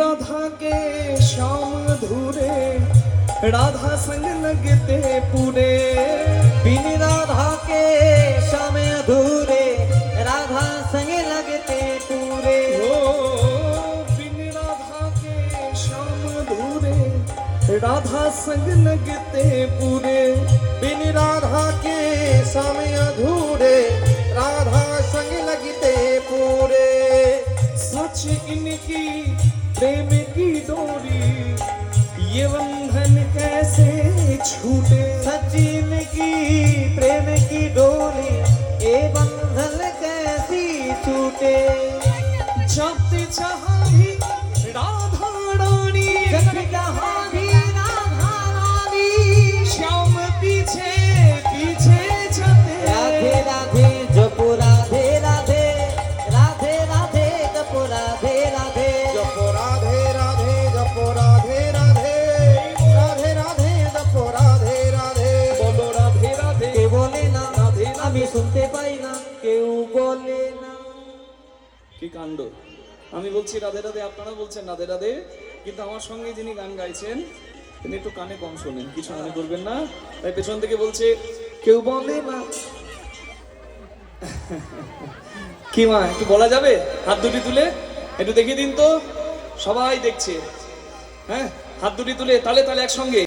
राधा के श्याम अधूरे, राधा संग लगते पूरे। बिन राधा के श्याम अधूरे, राधा संग लगते पूरे। बिन राधा के श्याम अधूरे, राधा संग लगते पूरे। बिन राधा के श्याम अधूरे, राधा संग लगते पूरे। सच इनकी प्रेम की डोरी, ये बंधन कैसे छूटे। सचिन की प्रेम की डोरी, ये बंधन कैसी छूटे। जब जहाँ भी राधा रानी, जब जहाँ भी राधा रानी, श्याम पीछे पीछे जाते। राधे राधे जपो राधे राधे, राधे राधे जपो राधे राधे, जपो राधे राधे जपो राधे राधे, राधे राधे जपो राधे राधे। बोलो राधे राधे। কে বলে না রাধে রাধে। আমি শুনতে পাই না, কেউ বলে না। কি কাণ্ড! আমি বলছি রাধে রাধে, আপনারা বলছেন রাধে রাধে, কিন্তু আমার সঙ্গে যিনি গান গাইছেন তিনি একটু কানে কম শোনেন, কিছু মনে করবেন না। তাই পেছন থেকে বলছে কেউ বলে না। কি মা, একটু বলা যাবে? হাত দুটি তুলে একটু দেখিয়ে দিন তো, সবাই দেখছে। হ্যাঁ, হাত দুটি তুলে তালে তালে একসঙ্গে।